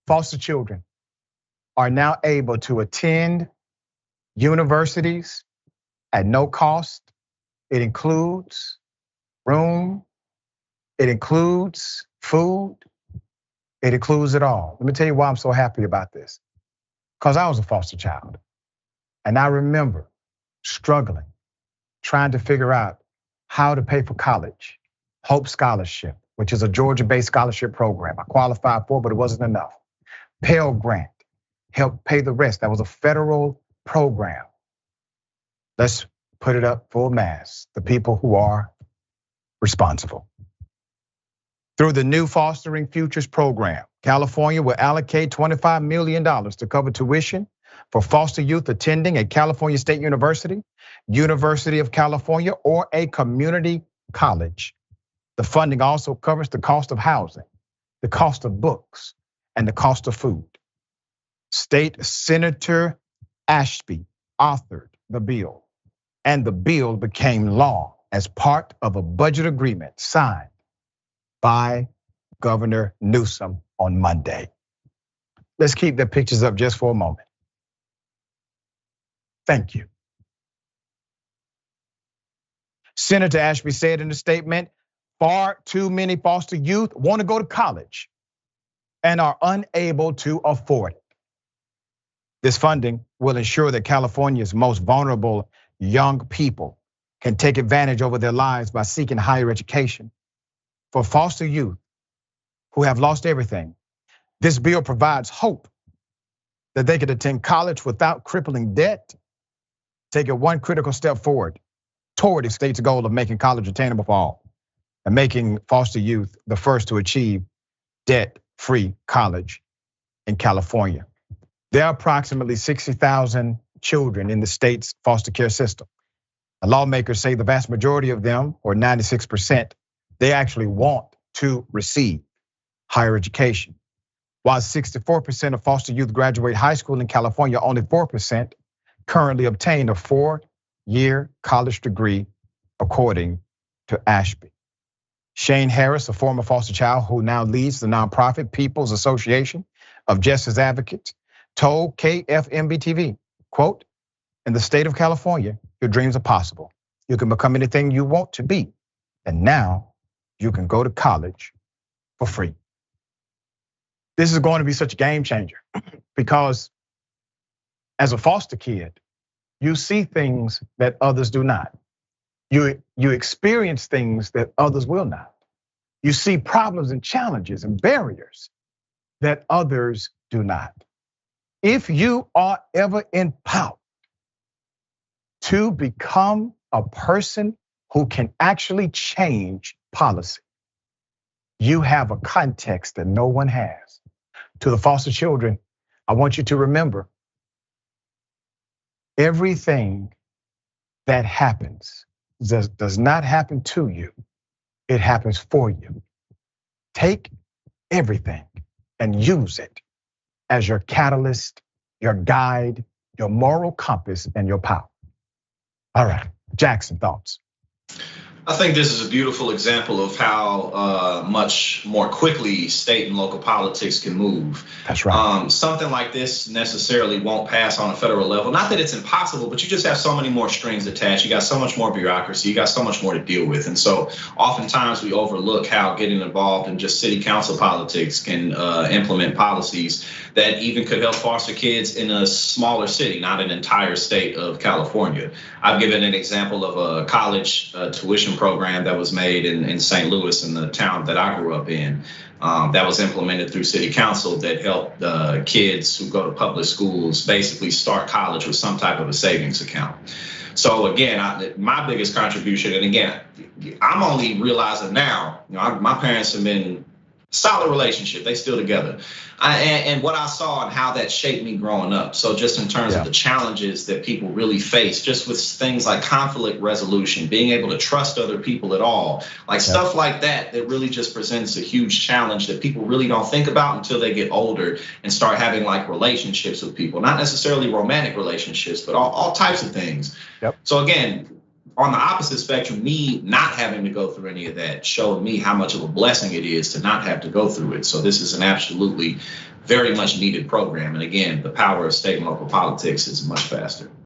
foster children are now able to attend universities at no cost. It includes room, it includes food, it includes it all. Let me tell you why I'm so happy about this. Because I was a foster child. And I remember struggling, trying to figure out how to pay for college. Hope Scholarship, which is a Georgia-based scholarship program. I qualified for, but it wasn't enough. Pell Grant helped pay the rest. That was a federal program. Let's put it up full mass. The people who are responsible. Through the new Fostering Futures program, California will allocate $25 million to cover tuition for foster youth attending a California State University, University of California, or a community college. The funding also covers the cost of housing, the cost of books, and the cost of food. State Senator Ashby authored the bill, and the bill became law as part of a budget agreement signed by Governor Newsom on Monday. Let's keep the pictures up just for a moment. Thank you. Senator Ashby said in a statement, far too many foster youth want to go to college and are unable to afford it. This funding will ensure that California's most vulnerable young people can take advantage over their lives by seeking higher education. For foster youth who have lost everything, this bill provides hope that they could attend college without crippling debt, taking one critical step forward toward the state's goal of making college attainable for all and making foster youth the first to achieve debt-free college in California. There are approximately 60,000 children in the state's foster care system. The lawmakers say the vast majority of them, or 96%, they actually want to receive higher education. While 64% of foster youth graduate high school in California, only 4% currently obtain a 4-year college degree, according to Ashby. Shane Harris, a former foster child who now leads the nonprofit People's Association of Justice Advocates, told KFMB-TV, quote, in the state of California, your dreams are possible. You can become anything you want to be. And now you can go to college for free. This is going to be such a game changer because as a foster kid, you see things that others do not. You experience things that others will not. You see problems and challenges and barriers that others do not. If you are ever empowered to become a person who can actually change policy, you have a context that no one has. To the foster children, I want you to remember everything that happens does not happen to you, it happens for you. Take everything and use it as your catalyst, your guide, your moral compass, and your power. All right, Jackson, thoughts? I think this is a beautiful example of how much more quickly state and local politics can move. That's right. Something like this necessarily won't pass on a federal level. Not that it's impossible, but you just have so many more strings attached. You got so much more bureaucracy. You got so much more to deal with. And so oftentimes we overlook how getting involved in just city council politics can implement policies that even could help foster kids in a smaller city, not an entire state of California. I've given an example of a college tuition program that was made in St. Louis, in the town that I grew up in, that was implemented through city council that helped kids who go to public schools basically start college with some type of a savings account. So again, my biggest contribution, and again, I'm only realizing now, my parents have been solid relationship, they still together. And what I saw and how that shaped me growing up. So just in terms of the challenges that people really face, just with things like conflict resolution, being able to trust other people at all, like stuff like that really just presents a huge challenge that people really don't think about until they get older and start having like relationships with people, not necessarily romantic relationships, but all types of things. So again, on the opposite spectrum, me not having to go through any of that showed me how much of a blessing it is to not have to go through it. So this is an absolutely very much needed program. And again, the power of state and local politics is much faster.